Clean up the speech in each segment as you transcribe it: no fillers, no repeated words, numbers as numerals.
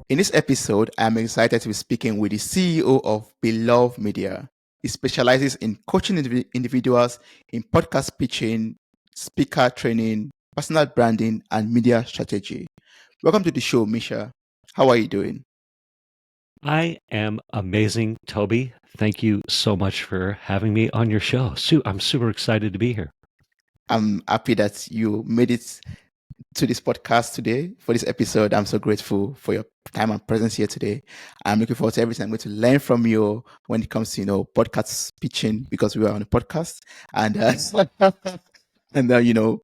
In this episode, I'm excited to be speaking with the CEO of Beloved Media. He specializes in coaching individuals in podcast pitching, speaker training, personal branding, and media strategy. Welcome to the show, Misha. How are you doing? I am amazing, Toby. Thank you so much for having me on your show. I'm super excited to be here. I'm happy that you made it to this podcast today for this episode. I'm so grateful for your time and presence here today. I'm looking forward to everything I'm going to learn from you when it comes to podcast pitching, because we are on a podcast, and and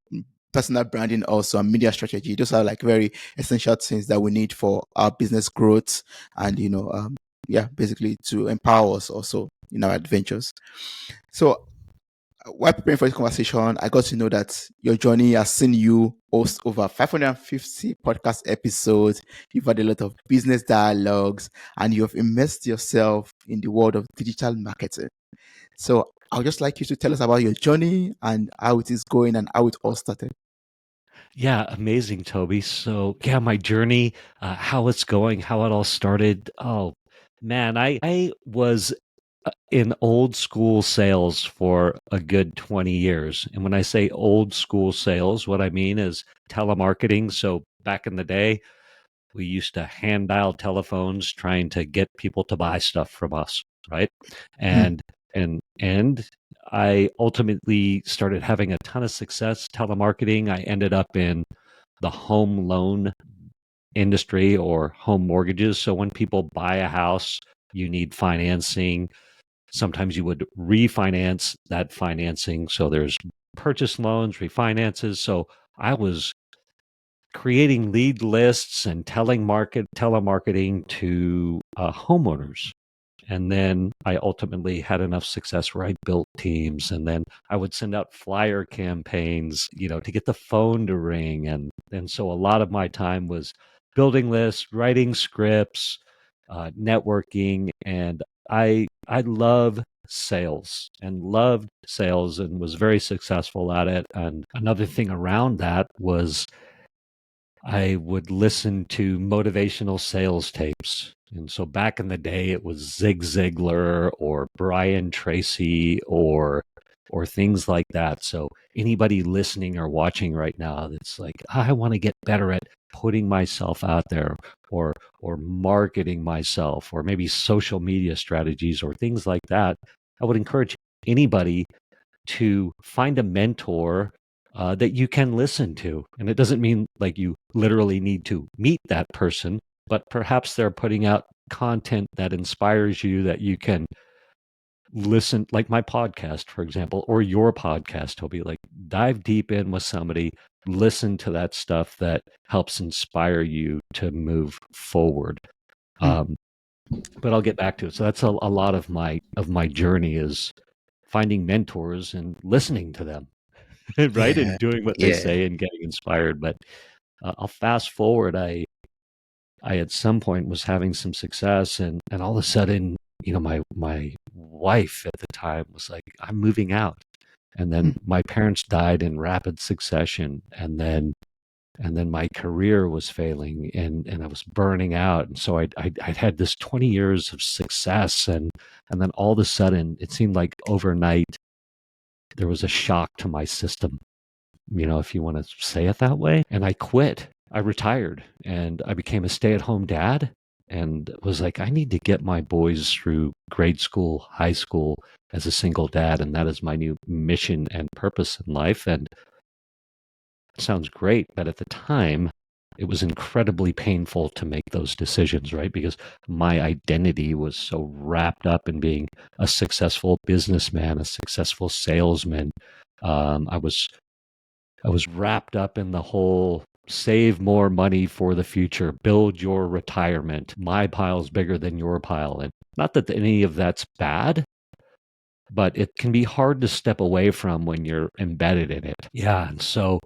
personal branding also, and media strategy. Those are like very essential things that we need for our business growth, and basically to empower us also in our adventures. So while preparing for this conversation, I got to know that your journey has seen you host over 550 podcast episodes. You've had a lot of business dialogues, and you have immersed yourself in the world of digital marketing. So I would just like you to tell us about your journey and how it is going and how it all started. Yeah, amazing, Toby. My journey, how it's going, how it all started. Oh, man, I was in old school sales for a good 20 years. And when I say old school sales, what I mean is telemarketing. So back in the day, we used to hand dial telephones trying to get people to buy stuff from us, right? Hmm. And I ultimately started having a ton of success telemarketing. I ended up in the home loan industry or home mortgages. So when people buy a house, you need financing. Sometimes you would refinance that financing. So there's purchase loans, refinances. So I was creating lead lists and telemarketing to homeowners. And then I ultimately had enough success where I built teams, and then I would send out flyer campaigns, to get the phone to ring. And so a lot of my time was building lists, writing scripts, networking, and I love sales and was very successful at it. And another thing around that was I would listen to motivational sales tapes. And so back in the day, it was Zig Ziglar or Brian Tracy or things like that. So anybody listening or watching right now that's like, I want to get better at putting myself out there or marketing myself or maybe social media strategies or things like that, I would encourage anybody to find a mentor that you can listen to. And it doesn't mean like you literally need to meet that person, but perhaps they're putting out content that inspires you that you can listen, like my podcast, for example, or your podcast, Toby. Like dive deep in with somebody, listen to that stuff that helps inspire you to move forward. Hmm. Um, but I'll get back to it. So that's a lot of my journey is finding mentors and listening to them. Right, Yeah, and doing what they yeah. say and getting inspired. But I'll fast forward. I at some point was having some success, and all of a sudden, my wife at the time was like, "I'm moving out," and Hmm. then my parents died in rapid succession, and then my career was failing, and I was burning out, and so I'd had this 20 years of success, and then all of a sudden, it seemed like overnight there was a shock to my system, if you want to say it that way. And I quit. I retired and I became a stay at home dad and was like, I need to get my boys through grade school, high school as a single dad. And that is my new mission and purpose in life. And it sounds great. But at the time, it was incredibly painful to make those decisions, right? Because my identity was so wrapped up in being a successful businessman, a successful salesman. I was wrapped up in the whole save more money for the future, build your retirement. My pile's bigger than your pile. And not that any of that's bad, but it can be hard to step away from when you're embedded in it. Yeah. And so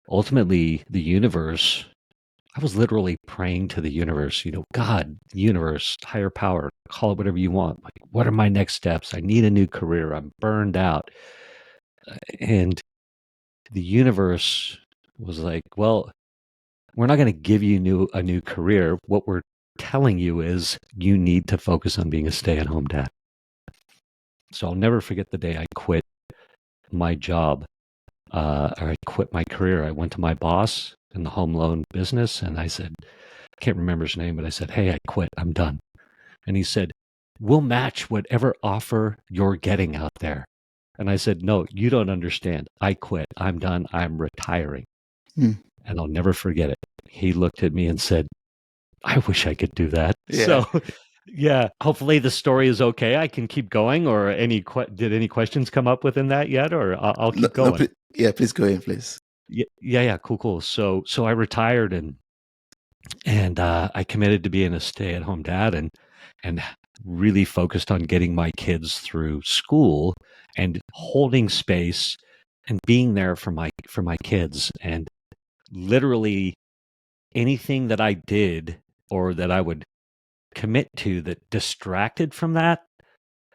ultimately, the universe, I was literally praying to the universe, God, universe, higher power, call it whatever you want. Like, what are my next steps? I need a new career. I'm burned out. And the universe was like, well, we're not going to give you a new career. What we're telling you is you need to focus on being a stay-at-home dad. So I'll never forget the day I quit my job, or I quit my career. I went to my boss in the home loan business and I said, I can't remember his name, but I said, hey, I quit. I'm done. And he said, we'll match whatever offer you're getting out there. And I said, no, you don't understand. I quit. I'm done. I'm retiring. Mm. And I'll never forget it. He looked at me and said, I wish I could do that. Yeah. So, yeah, hopefully the story is okay. I can keep going. Or did any questions come up within that yet? Or I'll keep going. Please go in, please. Yeah, cool. So I retired and I committed to being a stay-at-home dad and really focused on getting my kids through school and holding space and being there for my kids. And literally anything that I did or that I would commit to that distracted from that,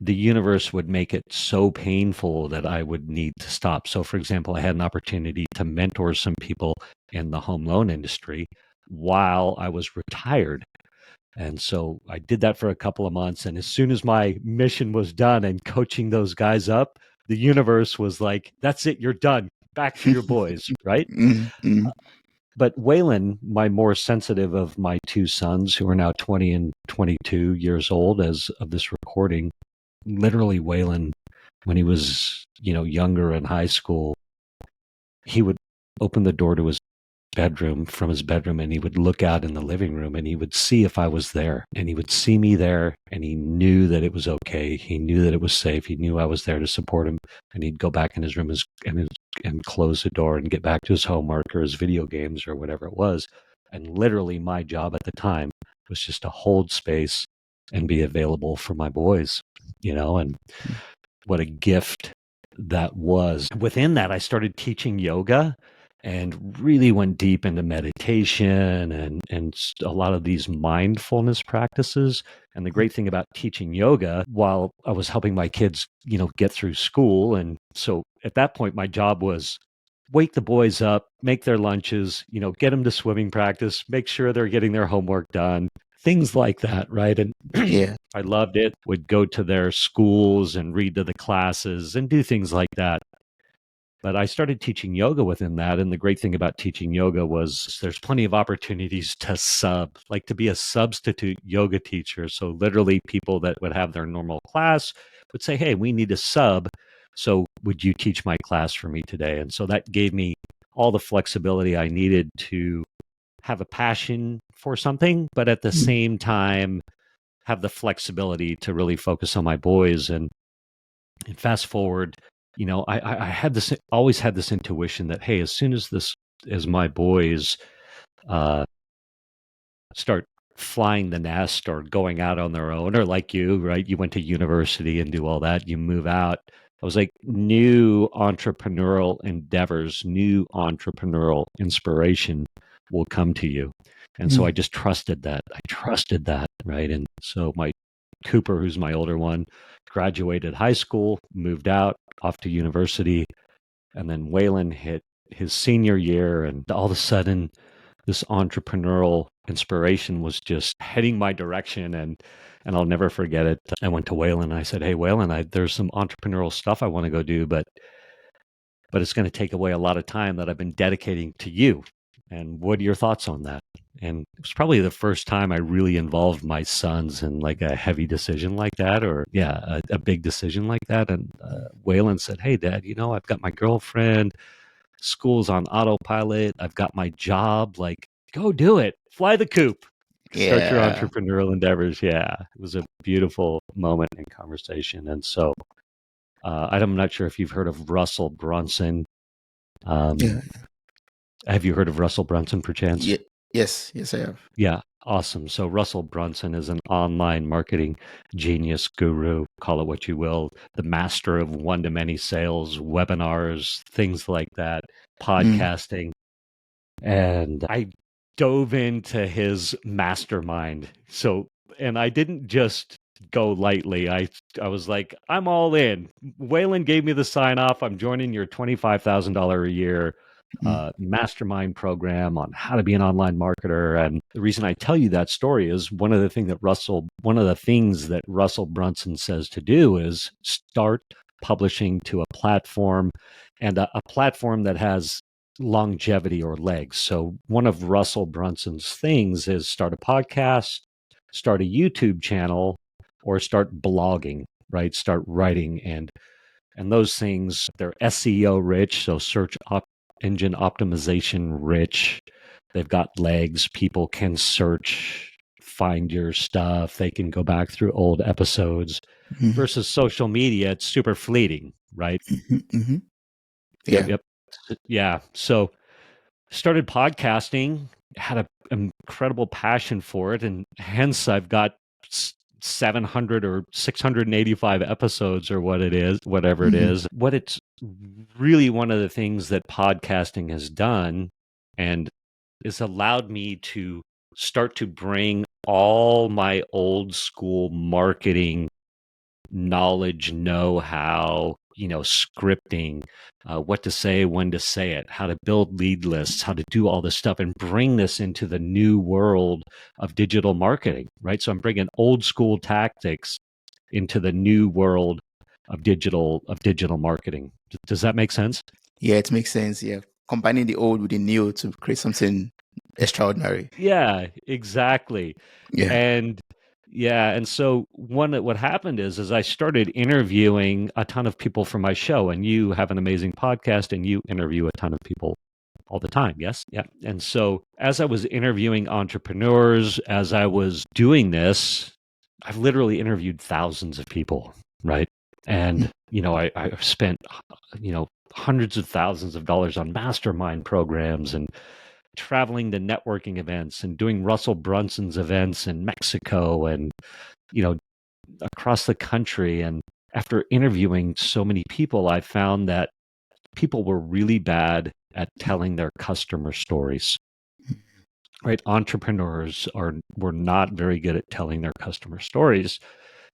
the universe would make it so painful that I would need to stop. So, for example, I had an opportunity to mentor some people in the home loan industry while I was retired. And so I did that for a couple of months. And as soon as my mission was done and coaching those guys up, the universe was like, that's it, you're done. Back to your boys, right? But Waylon, my more sensitive of my two sons, who are now 20 and 22 years old as of this recording, literally Waylon, when he was, younger in high school, he would open the door to his bedroom, and he would look out in the living room and he would see if I was there, and he would see me there, and he knew that it was okay. He knew that it was safe. He knew I was there to support him, and he'd go back in his room and close the door and get back to his homework or his video games or whatever it was. And literally my job at the time was just to hold space and be available for my boys, and what a gift that was. Within that, I started teaching yoga and really went deep into meditation and a lot of these mindfulness practices. And the great thing about teaching yoga while I was helping my kids, get through school. And so at that point, my job was wake the boys up, make their lunches, get them to swimming practice, make sure they're getting their homework done, things like that, right? And Yeah. I loved it. Would go to their schools and read to the classes and do things like that. But I started teaching yoga within that. And the great thing about teaching yoga was there's plenty of opportunities to to be a substitute yoga teacher. So literally people that would have their normal class would say, hey, we need a sub. So would you teach my class for me today? And so that gave me all the flexibility I needed to have a passion for something, but at the same time, have the flexibility to really focus on my boys. And fast forward, I had always had this intuition that, hey, as soon as my boys start flying the nest or going out on their own, or like you, right? You went to university and do all that, you move out. I was like, new entrepreneurial endeavors, new entrepreneurial inspiration will come to you. And so I just trusted that. Right? And so my Cooper, who's my older one, graduated high school, moved out, off to university, and then Waylon hit his senior year, and all of a sudden, this entrepreneurial inspiration was just heading my direction, and I'll never forget it. I went to Waylon and I said, "Hey, Waylon, there's some entrepreneurial stuff I want to go do, but it's going to take away a lot of time that I've been dedicating to you. And what are your thoughts on that?" And it was probably the first time I really involved my sons in like a heavy decision like that, or a big decision like that. And Waylon said, "Hey, Dad, I've got my girlfriend, school's on autopilot, I've got my job. Like, go do it, fly the coop, start your entrepreneurial endeavors." Yeah, it was a beautiful moment and conversation. And so I'm not sure if you've heard of Russell Brunson. Have you heard of Russell Brunson, perchance? Yes, I have. Yeah, awesome. So Russell Brunson is an online marketing genius guru, call it what you will, the master of one-to-many sales, webinars, things like that, podcasting. And I dove into his mastermind. And I didn't just go lightly. I was like, I'm all in. Waylon gave me the sign off. I'm joining your $25,000 a year mastermind program on how to be an online marketer. And the reason I tell you that story is one of the things that Russell Brunson says to do is start publishing to a platform, and a platform that has longevity or legs. So one of Russell Brunson's things is start a podcast, start a YouTube channel, or start blogging, right? Start writing, and those things, they're SEO rich, so engine optimization rich. They've got legs. People can search, find your stuff. They can go back through old episodes. Mm-hmm. Versus social media, it's super fleeting, right? Mm-hmm. Yeah. Yep. Yeah. So started podcasting, had an incredible passion for it, and hence I've got 700 or 685 episodes or whatever it is. What it's really one of the things that podcasting has done and has allowed me to start to bring all my old school marketing knowledge, know-how, scripting, what to say, when to say it, how to build lead lists, how to do all this stuff, and bring this into the new world of digital marketing, right? So I'm bringing old school tactics into the new world of digital marketing. Does that make sense? Yeah, it makes sense. Yeah. Combining the old with the new to create something extraordinary. Yeah, exactly. Yeah. And so what happened is I started interviewing a ton of people for my show, and you have an amazing podcast and you interview a ton of people all the time. Yes. Yeah. And so as I was interviewing entrepreneurs, as I was doing this, I've literally interviewed thousands of people, right? And, I've spent, hundreds of thousands of dollars on mastermind programs and traveling to networking events and doing Russell Brunson's events in Mexico and, across the country. And after interviewing so many people, I found that people were really bad at telling their customer stories. Right? Entrepreneurs were not very good at telling their customer stories.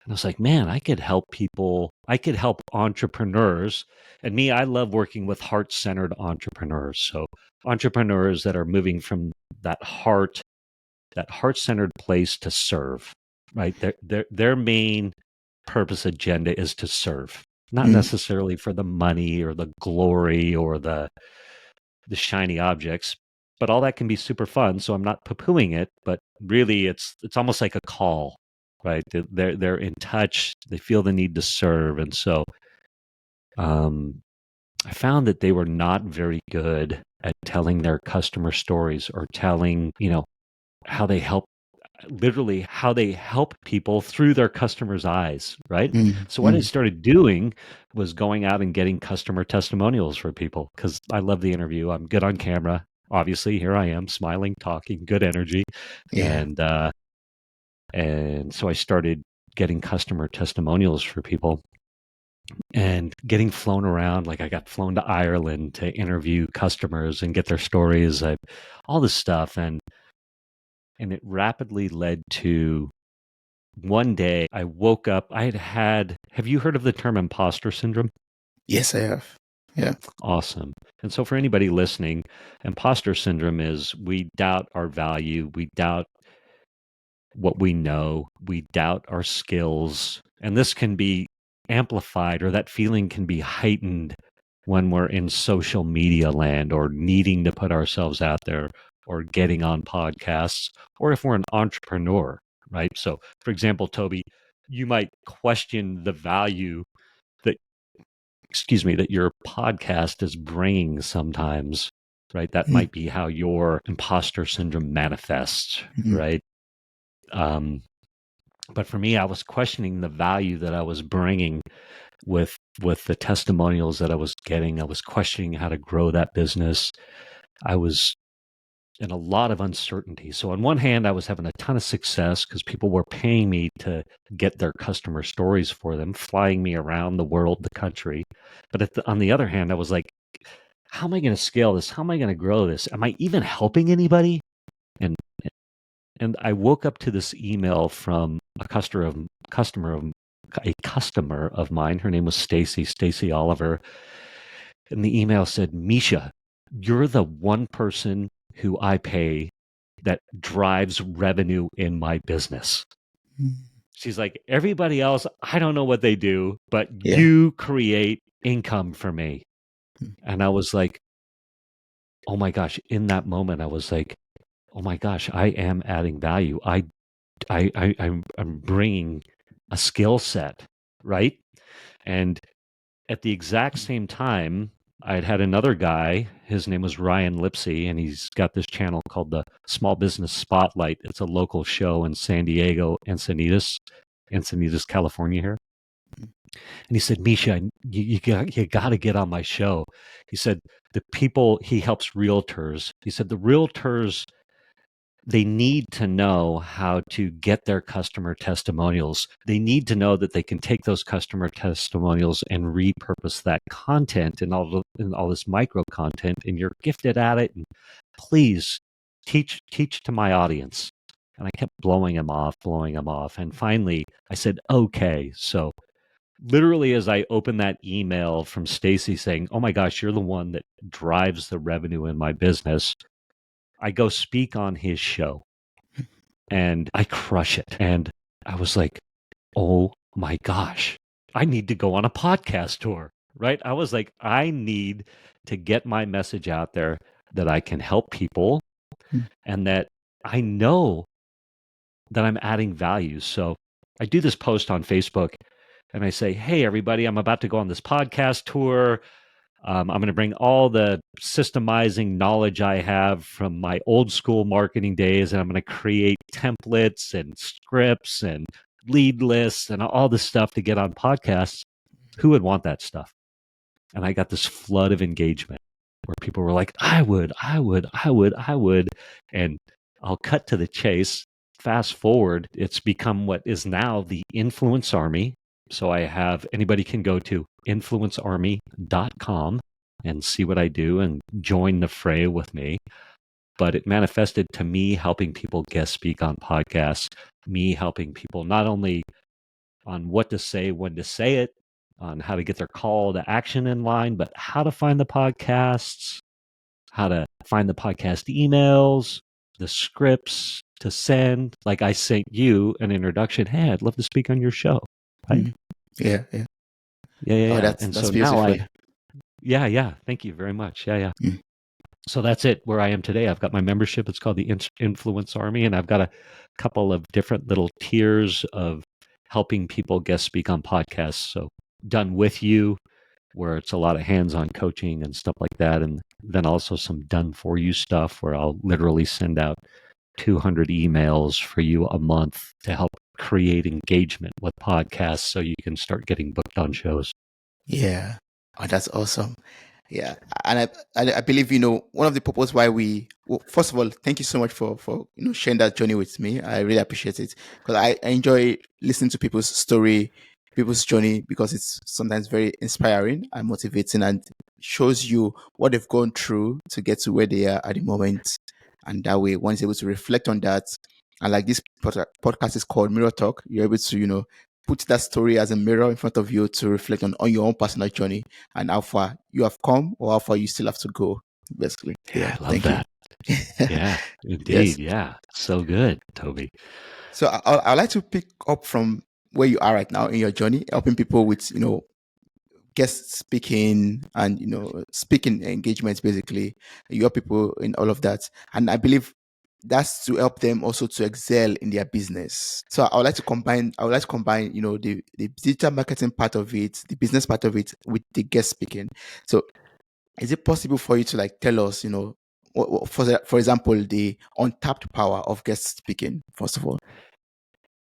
And I was like, man, I could help people. I could help entrepreneurs. And me, I love working with heart-centered entrepreneurs. So entrepreneurs that are moving from that heart-centered place to serve, right? Their main purpose agenda is to serve, not necessarily for the money or the glory or the shiny objects, but all that can be super fun. So I'm not poo-pooing it, but really it's almost like a call, right? They're in touch. They feel the need to serve. And so I found that they were not very good at telling their customer stories or telling, how they help people through their customers' eyes, right? So what I started doing was going out and getting customer testimonials for people because I love the interview. I'm good on camera. Obviously, here I am, smiling, talking, good energy. Yeah. And so I started getting customer testimonials for people and getting flown around. Like I got flown to Ireland to interview customers and get their stories, all this stuff. And it rapidly led to one day I woke up. Have you heard of the term imposter syndrome? Yes, I have. Yeah. Awesome. And so for anybody listening, imposter syndrome is we doubt our value, we doubt what we know, we doubt our skills. And this can be amplified, or that feeling can be heightened when we're in social media land or needing to put ourselves out there or getting on podcasts, or if we're an entrepreneur, right? So, for example, Tobi, you might question the value that, that your podcast is bringing sometimes, right? That might be how your imposter syndrome manifests, right? But for me, I was questioning the value that I was bringing with the testimonials that I was getting. I was questioning how to grow that business. I was in a lot of uncertainty. So on one hand, I was having a ton of success because people were paying me to get their customer stories for them, flying me around the world, the country. But on the other hand, I was like, how am I going to scale this? How am I going to grow this? Am I even helping anybody? And I woke up to this email from a customer of mine. Her name was Stacy Oliver. And the email said, Misha, you're the one person who I pay that drives revenue in my business. She's like, everybody else, I don't know what they do, but Yeah. you create income for me. And I was like, oh my gosh, in that moment, I was like, oh my gosh, I am adding value. I'm bringing a skill set, right? And at the exact same time, I'd had another guy, his name was Ryan Lipsey, and he's got this channel called the Small Business Spotlight. It's a local show in San Diego, Encinitas, California here. And he said, Misha, you got to get on my show. He said, the people, he helps realtors. He said, the realtors, they need to know how to get their customer testimonials. They need to know that they can take those customer testimonials and repurpose that content and all this micro content, and you're gifted at it. And please teach to my audience. And I kept blowing him off. And finally I said, okay. So literally as I opened that email from Stacy saying, oh my gosh, you're the one that drives the revenue in my business, I go speak on his show and I crush it. And I was like, oh my gosh, I need to go on a podcast tour, right? I was like, I need to get my message out there that I can help people and that I know that I'm adding value. So I do this post on Facebook and I say, hey, everybody, I'm about to go on this podcast tour. I'm going to bring all the systemizing knowledge I have from my old school marketing days, and I'm going to create templates and scripts and lead lists and all this stuff to get on podcasts. Who would want that stuff? And I got this flood of engagement where people were like, I would. And I'll cut to the chase. Fast forward, it's become what is now the Influence Army. So I have anybody can go to influencearmy.com and see what I do and join the fray with me. But it manifested to me helping people guest speak on podcasts, me helping people not only on what to say, when to say it, on how to get their call to action in line, but how to find the podcasts, how to find the podcast emails, the scripts to send. Like I sent you an introduction. Hey, I'd love to speak on your show. Right? Yeah. Oh, Yeah. that's And so beautiful. now yeah. Thank you very much. Yeah. So that's it where I am today. I've got my membership. It's called the Influence Army. And I've got a couple of different little tiers of helping people guest speak on podcasts. So done with you, where it's a lot of hands-on coaching and stuff like that. And then also some done for you stuff where I'll literally send out 200 emails for you a month to help create engagement with podcasts so you can start getting booked on shows. Yeah. Oh, that's awesome. Yeah, and I believe one of the purpose why first of all, thank you so much for sharing that journey with me. I really appreciate it because I enjoy listening to people's story, people's journey, because it's sometimes very inspiring and motivating and shows you what they've gone through to get to where they are at the moment, and that way one is able to reflect on that. And like this podcast is called Mirror Talk, you're able to put that story as a mirror in front of you to reflect on your own personal journey and how far you have come or how far you still have to go, basically. Yeah, I love that. You. Yeah, indeed. Yes. Yeah. So good, Toby. So I'd like to pick up from where you are right now in your journey, helping people with, guest speaking and, speaking engagements, basically. You help people in all of that. And I believe that's to help them also to excel in their business. So I would like to combine, the digital marketing part of it, the business part of it with the guest speaking. So is it possible for you to tell us, for example, the untapped power of guest speaking, first of all?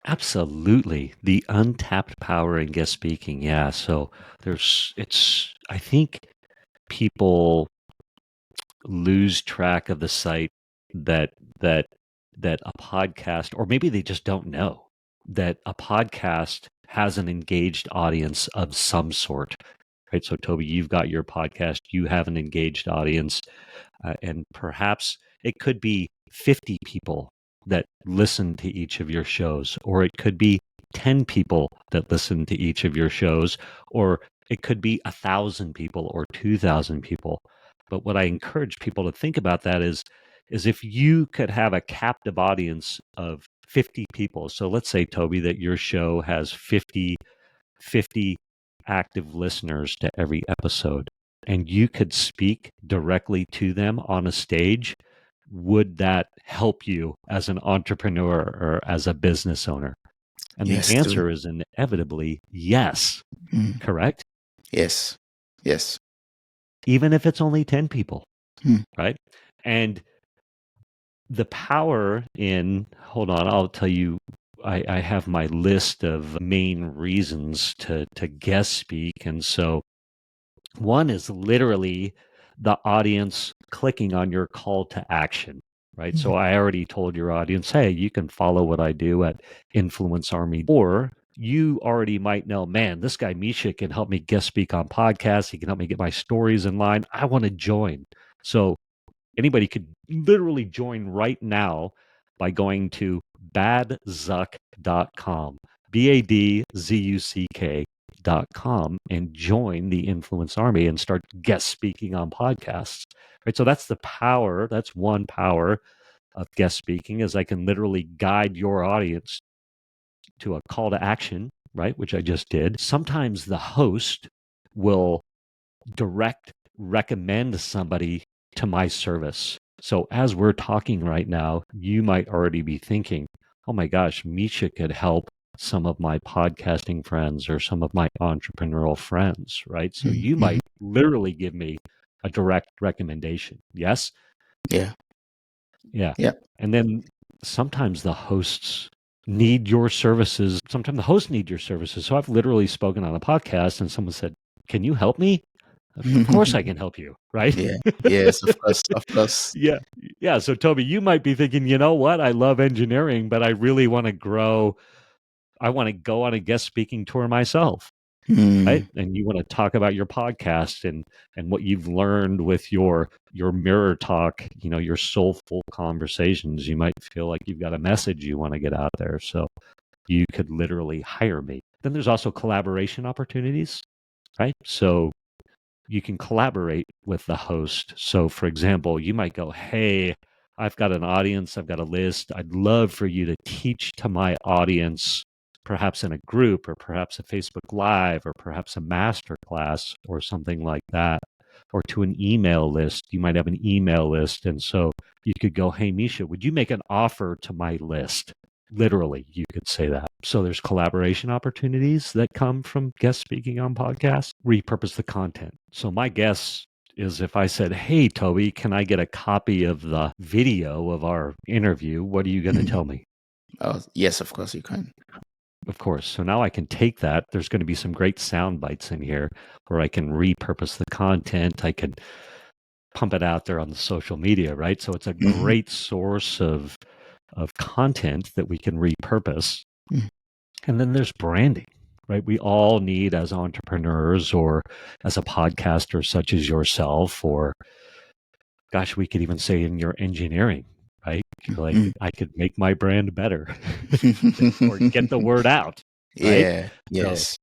Absolutely. The untapped power in guest speaking. Yeah. So I think people lose track of the site that that a podcast, or maybe they just don't know that a podcast has an engaged audience of some sort, right? So Toby, you've got your podcast, you have an engaged audience, and perhaps it could be 50 people that listen to each of your shows, or it could be 10 people that listen to each of your shows, or it could be 1,000 people or 2,000 people. But what I encourage people to think about that is if you could have a captive audience of 50 people. So let's say, Tobi, that your show has 50 active listeners to every episode, and you could speak directly to them on a stage. Would that help you as an entrepreneur or as a business owner? And the Yes, too. answer is inevitably yes. Mm. Correct? Yes. Yes. Even if it's only 10 people, Mm. right? And the power in, hold on, I'll tell you, I have my list of main reasons to guest speak. And so one is literally the audience clicking on your call to action, right? So I already told your audience, hey, you can follow what I do at Influence Army, or you already might know, man, this guy Misha can help me guest speak on podcasts. He can help me get my stories in line. I want to join. So anybody could literally join right now by going to badzuck.com, badzuck.com, and join the Influence Army and start guest speaking on podcasts. Right. So that's the power. That's one power of guest speaking, is I can literally guide your audience to a call to action, right? Which I just did. Sometimes the host will direct recommend somebody to my service. So as we're talking right now, you might already be thinking, oh my gosh, Misha could help some of my podcasting friends or some of my entrepreneurial friends, right? So you Mm-hmm. might literally give me a direct recommendation. Yes? Yeah. Yeah. Yeah. And then sometimes the hosts need your services. Sometimes the hosts need your services. So I've literally spoken on a podcast and someone said, can you help me? Of course I can help you, right? Yeah. Yes, of course. Of course. Yeah. Yeah. So Tobi, you might be thinking, you know what? I love engineering, but I really want to grow. I want to go on a guest speaking tour myself, right? Mm. And you want to talk about your podcast and what you've learned with your mirror talk, your soulful conversations. You might feel like you've got a message you want to get out there. So you could literally hire me. Then there's also collaboration opportunities, right? So you can collaborate with the host. So, for example, you might go, hey, I've got an audience, I've got a list. I'd love for you to teach to my audience, perhaps in a group or perhaps a Facebook Live or perhaps a master class or something like that. Or to an email list. You might have an email list. And so you could go, hey, Misha, would you make an offer to my list? Literally, you could say that. So there's collaboration opportunities that come from guest speaking on podcasts. Repurpose the content. So my guess is, if I said, hey, Tobi, can I get a copy of the video of our interview? What are you going to tell me? Oh, yes, of course you can. Of course. So now I can take that. There's going to be some great sound bites in here where I can repurpose the content. I can pump it out there on the social media, right? So it's a Mm-hmm. great source of content that we can repurpose. Mm. And then there's branding, right? We all need, as entrepreneurs or as a podcaster such as yourself, or gosh, we could even say in your engineering, right? Like, Mm. I could make my brand better or get the word out, right? Yeah. So Yes.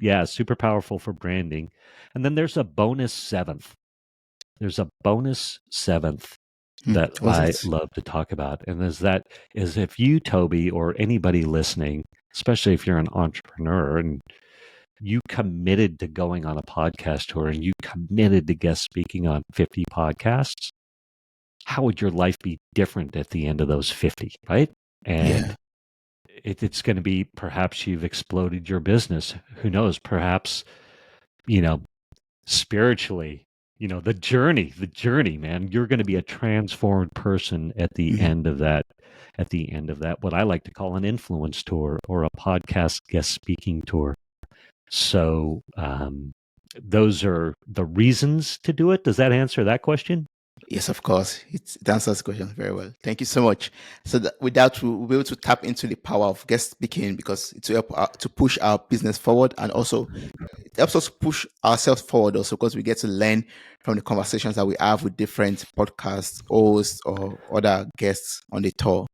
yeah, super powerful for branding. And then there's a bonus seventh. There's a bonus seventh that Was I it? love to talk about. And is if you, Tobi, or anybody listening, especially if you're an entrepreneur and you committed to going on a podcast tour and you committed to guest speaking on 50 podcasts, how would your life be different at the end of those 50, right? Yeah. And it's going to be, perhaps you've exploded your business. Who knows? Perhaps, you know, spiritually, the journey, man, you're going to be a transformed person at the Mm. end of that, what I like to call an influence tour or a podcast guest speaking tour. So those are the reasons to do it. Does that answer that question? Yes, of course. It answers the question very well. Thank you so much. So that with that, we'll be able to tap into the power of guest speaking because it will help to push our business forward, and also it helps us push ourselves forward also because we get to learn from the conversations that we have with different podcast hosts or other guests on the tour.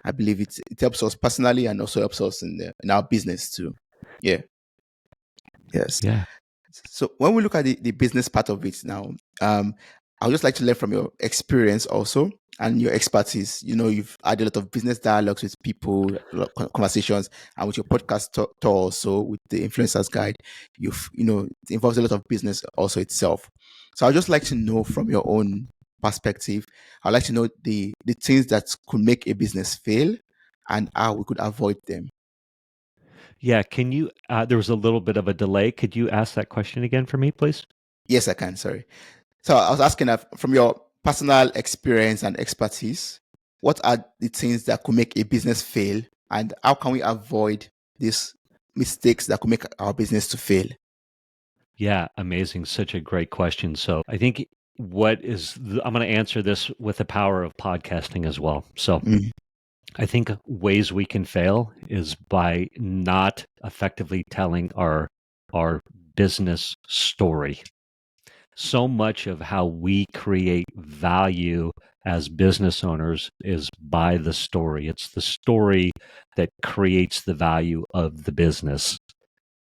I believe it helps us personally and also helps us in our business too. Yeah. Yes. Yeah. So when we look at the business part of it now, um, I would just like to learn from your experience also and your expertise. You've had a lot of business dialogues with people, a lot of conversations, and with your podcast tour also with the Influencers Guide, it involves a lot of business also itself. So I'd just like to know from your own perspective, I'd like to know the things that could make a business fail and how we could avoid them. Yeah, can you there was a little bit of a delay. Could you ask that question again for me, please? Yes, I can. Sorry. So I was asking from your personal experience and expertise, what are the things that could make a business fail, and how can we avoid these mistakes that could make our business to fail? Yeah, amazing. Such a great question. So I think I'm going to answer this with the power of podcasting as well. So Mm, I think ways we can fail is by not effectively telling our business story. So much of how we create value as business owners is by the story. It's the story that creates the value of the business,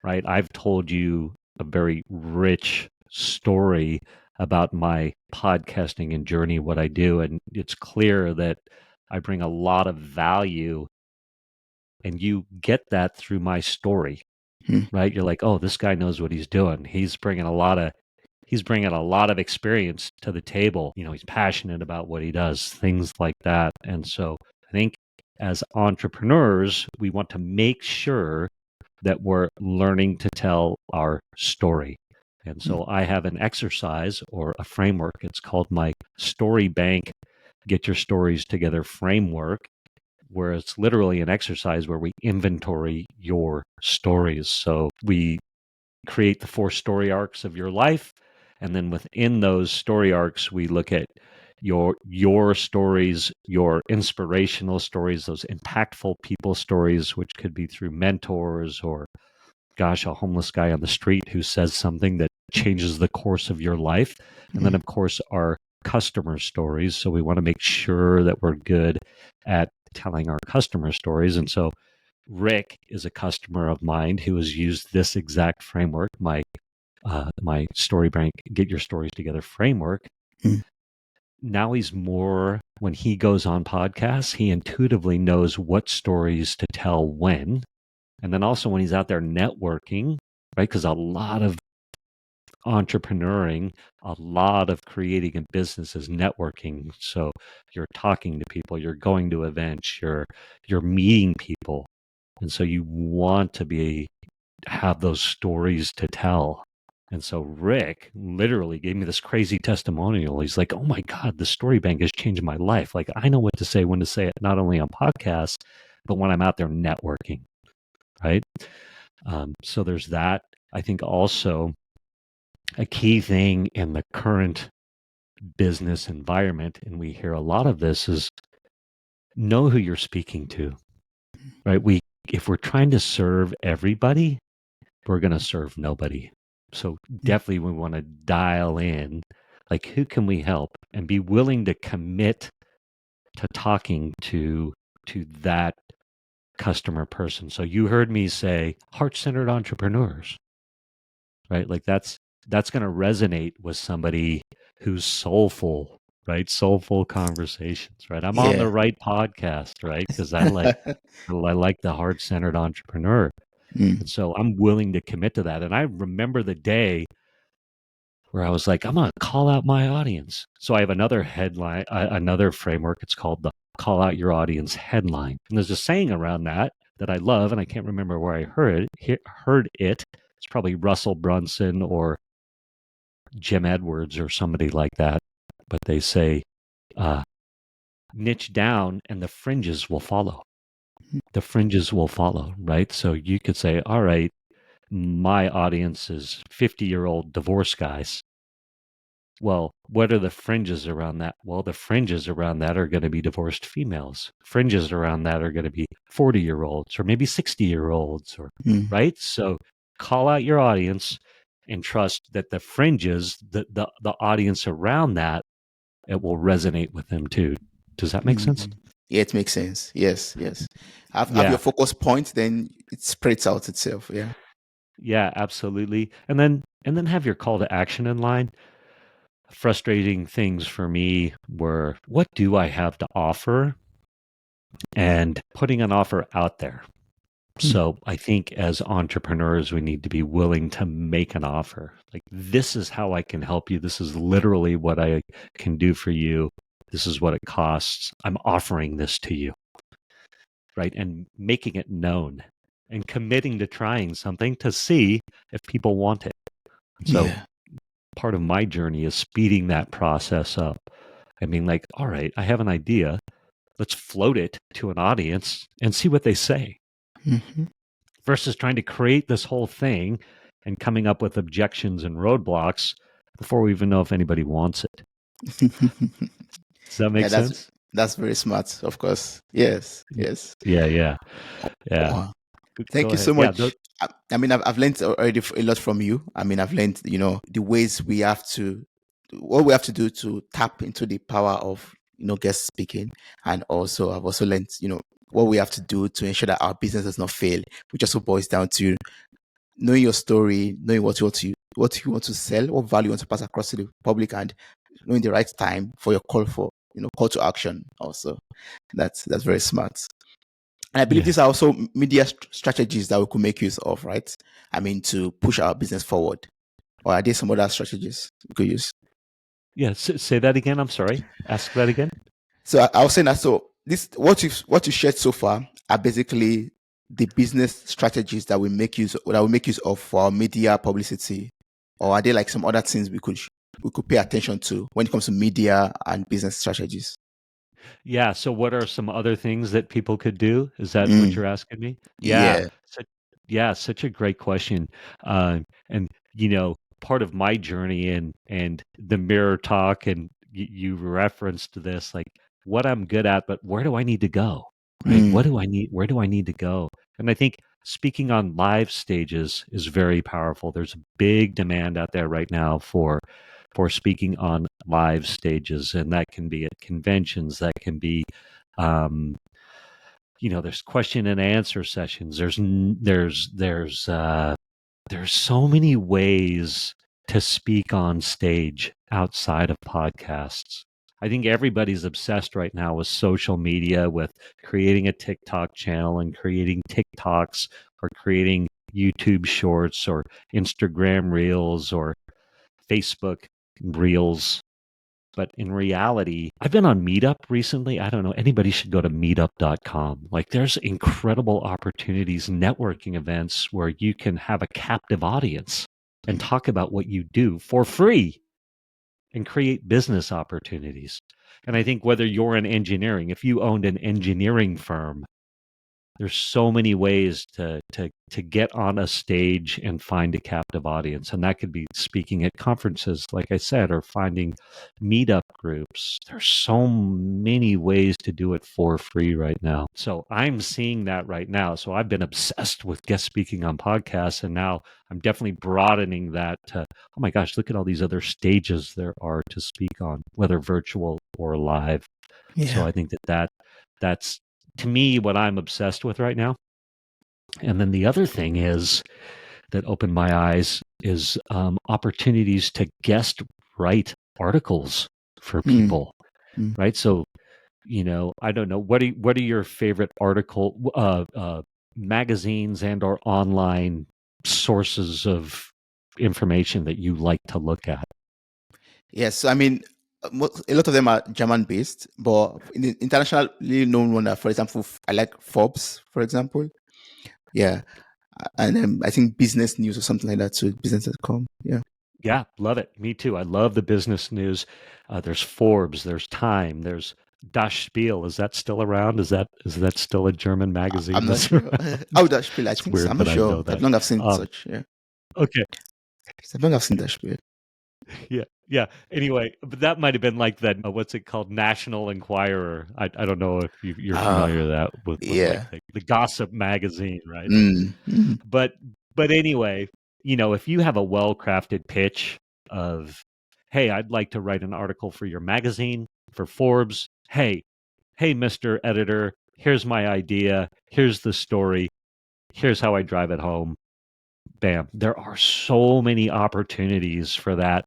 right? I've told you a very rich story about my podcasting and journey, what I do, and it's clear that I bring a lot of value, and you get that through my story, mm, right? You're like, oh, this guy knows what he's doing. He's bringing a lot of experience to the table. He's passionate about what he does, things like that. And so I think as entrepreneurs, we want to make sure that we're learning to tell our story. And mm, so I have an exercise or a framework. It's called my Story Bank Get Your Stories Together framework, where it's literally an exercise where we inventory your stories. So we create the 4 story arcs of your life, and then within those story arcs we look at your stories, your inspirational stories, those impactful people stories, which could be through mentors or a homeless guy on the street who says something that changes the course of your life. And then, mm, of course, our customer stories. So we want to make sure that we're good at telling our customer stories. And so Rick is a customer of mine who has used this exact framework, my Story Bank Get Your Stories Together framework. mm, Now when he goes on podcasts, he intuitively knows what stories to tell when. And then also when he's out there networking, right? Because a lot of entrepreneuring, a lot of creating a business is networking. So you're talking to people, you're going to events, you're meeting people. And so you want to have those stories to tell. And so Rick literally gave me this crazy testimonial. He's like, oh my God, the story bank has changed my life. Like, I know what to say, when to say it, not only on podcasts, but when I'm out there networking, right? So there's that. I think also a key thing in the current business environment, and we hear a lot of this, is know who you're speaking to, right? If we're trying to serve everybody, we're going to serve nobody. So mm, definitely we want to dial in, like, who can we help, and be willing to commit to talking to that customer person. So you heard me say heart-centered entrepreneurs, right? Like that's going to resonate with somebody who's soulful, right? Soulful conversations, right? I'm on the yeah. right podcast, right? Because I like the heart-centered entrepreneur. Mm, And so I'm willing to commit to that. And I remember the day where I was like, I'm going to call out my audience. So I have another headline, another framework. It's called the Call Out Your Audience headline. And there's a saying around that I love, and I can't remember where I heard it. It's probably Russell Brunson or Jim Edwards or somebody like that. But they say, uh, niche down and the fringes will follow. The fringes will follow, right? So you could say, all right, my audience is 50-year-old divorce guys. Well, what are the fringes around that? Well, the fringes around that are going to be divorced females. Fringes around that are going to be 40-year-olds or maybe 60-year-olds, or mm, right? So call out your audience and trust that the fringes, the audience around that, it will resonate with them too. Does that make sense? mm. Yeah, it makes sense. Yes, yes. Have your Yeah. focus point, then it spreads out itself. Yeah. Yeah, absolutely. And then have your call to action in line. frustrating things for me were, what do I have to offer? And putting an offer out there. So I think as entrepreneurs, we need to be willing to make an offer. Like, this is how I can help you. This is literally what I can do for you. This is what it costs. I'm offering this to you, right? And making it known and committing to trying something to see if people want it. So Yeah. part of my journey is speeding that process up. I mean, like, all right, I have an idea. Let's float it to an audience and see what they say, Mm-hmm. versus trying to create this whole thing and coming up with objections and roadblocks before we even know if anybody wants it. Does that make Yeah, sense? that's very smart, of course. Yes, yes. Yeah. Wow. Go Thank you so ahead. Yeah. much. I mean, I've learned already a lot from you. I mean, I've learned, the ways what we have to do to tap into the power of, guest speaking. And also, I've also learned, what we have to do to ensure that our business does not fail, which also boils down to knowing your story, knowing what you want to sell, what value you want to pass across to the public, and knowing the right time for your call to action. Also, that's very smart. And I believe Yeah. these are also media strategies that we could make use of, right? I mean, to push our business forward. Or are there some other strategies we could use? Yeah. Say that again. I'm sorry. Ask that again. So I was saying that, so this what you shared so far are basically the business strategies that we make use of for our media publicity, or are there like some other things we could pay attention to when it comes to media and business strategies? Yeah. So, what are some other things that people could do? Is that what Mm, you're asking me? Yeah. yeah. Such a great question. And part of my journey and the mirror talk, and you referenced this, like, what I'm good at, but where do I need to go? Right? What Mm, do I need? Where do I need to go? And I think speaking on live stages is very powerful. There's a big demand out there right now for speaking on live stages, and that can be at conventions, that can be um, there's question and answer sessions. There's so many ways to speak on stage outside of podcasts. I think everybody's obsessed right now with social media, with creating a TikTok channel and creating TikToks, or creating YouTube shorts or Instagram reels or Facebook reels. But in reality, I've been on Meetup recently. I don't know, anybody should go to meetup.com. Like, there's incredible opportunities, networking events where you can have a captive audience and talk about what you do for free and create business opportunities. And I think whether you're in engineering, if you owned an engineering firm, there's so many ways to get on a stage and find a captive audience, and that could be speaking at conferences, like I said, or finding meetup groups. There's so many ways to do it for free right now. So I'm seeing that right now. So I've been obsessed with guest speaking on podcasts, and now I'm definitely broadening that to, oh my gosh, look at all these other stages there are to speak on, whether virtual or live. So yeah. I think that's, to me, what I'm obsessed with right now. And then the other thing is that opened my eyes is opportunities to guest write articles for Mm, people, mm. right? So, I don't know, what are your favorite magazines and or online sources of information that you like to look at? Yes, I mean, a lot of them are German based, but in the internationally known one, for example, I like Forbes, for example. Yeah. And I think business news or something like that. So business.com. Yeah. Yeah, love it. Me too. I love the business news. There's Forbes, there's Time, there's Das Spiel. Is that still around? Is that still a German I'm magazine not that's sure. around? Oh, that spiel. I It's think so. I'm weird not that I sure. know I've that. long I've seen Um, such. Yeah. okay, I've long I've seen that spiel. yeah. Anyway, but that might have been like the what's it called, National Enquirer. I don't know if you're familiar with Ah, that, with like yeah. the gossip magazine, right? Mm, mm, But anyway, if you have a well-crafted pitch of, hey, I'd like to write an article for your magazine, for Forbes. Hey, Mr. Editor, here's my idea. Here's the story. Here's how I drive it home. Bam. There are so many opportunities for that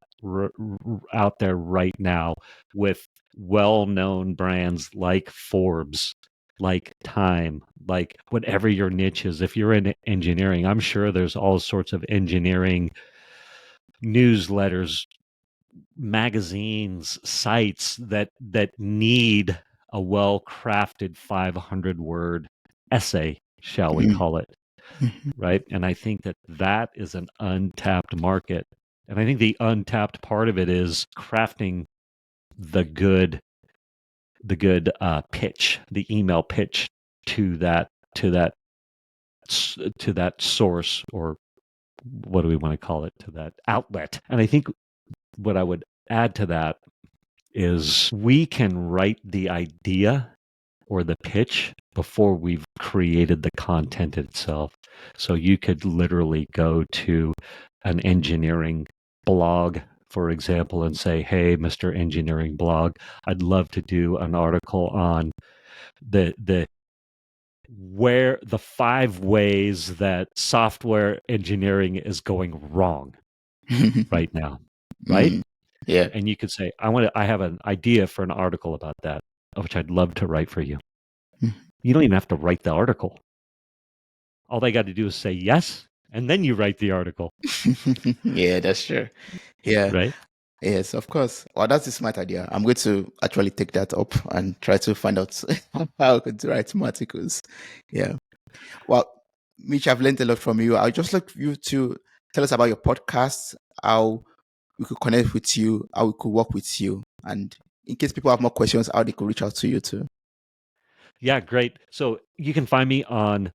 out there right now with well-known brands like Forbes, like Time, like whatever your niche is. If you're in engineering, I'm sure there's all sorts of engineering newsletters, magazines, sites that need a well-crafted 500-word essay, shall we Mm, call it, mhm, right? And I think that is an untapped market. And I think the untapped part of it is crafting the good pitch, the email pitch to that to that source, or what do we want to call it, to that outlet. And I think what I would add to that is we can write the idea or the pitch before we've created the content itself. So you could literally go to an engineering blog, for example, and say, hey, Mr. Engineering Blog, I'd love to do an article on the where the 5 ways that software engineering is going wrong right now, right? mm, yeah. And you could say, I have an idea for an article about that, which I'd love to write for you. You don't even have to write the article. All they got to do is say yes, and then you write the article, Yeah, that's true. Yeah. right? Yes, of course. Well, that's a smart idea. I'm going to actually take that up and try to find out how I could write more articles. Yeah. Well, Mitch, I've learned a lot from you. I'd just like you to tell us about your podcast, how we could connect with you, how we could work with you, and in case people have more questions, how they could reach out to you too. Yeah, great. So you can find me on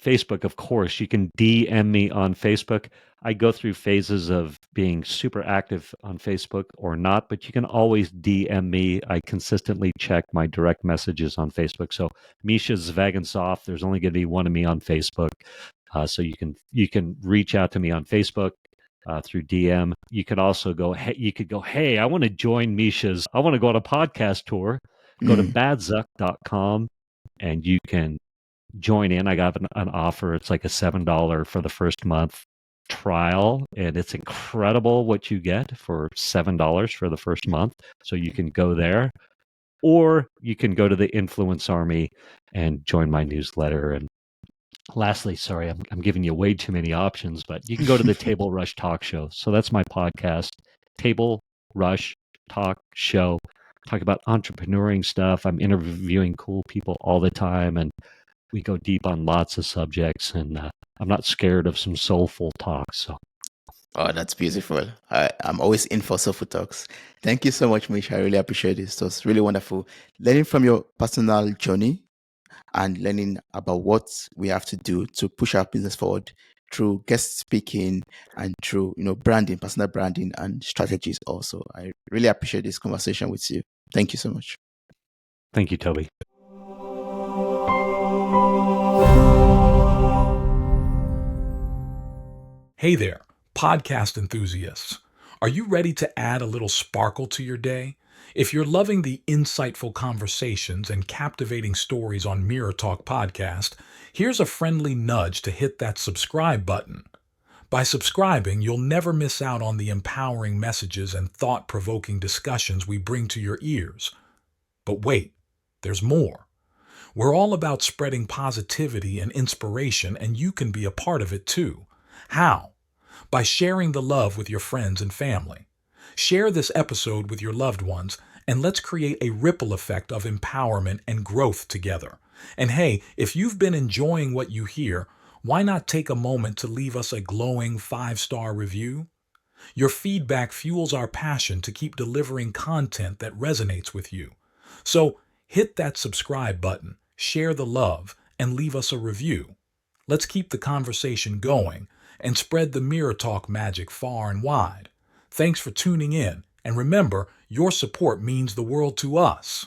Facebook, of course. You can DM me on Facebook. I go through phases of being super active on Facebook or not, but you can always DM me. I consistently check my direct messages on Facebook. So Misha Zvegintzov, there's only going to be one of me on Facebook. So you can reach out to me on Facebook. Through DM, you could also go. Hey, hey, I want to join Misha's. I want to go on a podcast tour. Go to Mm. badzuck.com and you can join in. I got an offer. It's like a $7 for the first month trial, and it's incredible what you get for $7 for the first month. So you can go there, or you can go to the Influence Army and join my newsletter. And lastly, sorry, I'm giving you way too many options, but you can go to the Table Rush Talk Show. So that's my podcast, Table Rush Talk Show. Talk about entrepreneuring stuff. I'm interviewing cool people all the time, and we go deep on lots of subjects. And I'm not scared of some soulful talk. So Oh, that's beautiful. I'm always in for Soulful Talks. Thank you so much, Mitch. I really appreciate this. It was really wonderful learning from your personal journey and learning about what we have to do to push our business forward through guest speaking and through branding, personal branding, and strategies. Also, I really appreciate this conversation with you. Thank you so much. thank you, Toby. Hey there, podcast enthusiasts. Are you ready to add a little sparkle to your day? If you're loving the insightful conversations and captivating stories on Mirror Talk Podcast, here's a friendly nudge to hit that subscribe button. By subscribing, you'll never miss out on the empowering messages and thought-provoking discussions we bring to your ears. But wait, there's more. We're all about spreading positivity and inspiration, and you can be a part of it too. How? By sharing the love with your friends and family. Share this episode with your loved ones, and let's create a ripple effect of empowerment and growth together. And hey, if you've been enjoying what you hear, why not take a moment to leave us a glowing 5-star review? Your feedback fuels our passion to keep delivering content that resonates with you. So hit that subscribe button, share the love, and leave us a review. Let's keep the conversation going and spread the Mirror Talk magic far and wide. Thanks for tuning in, and remember, your support means the world to us.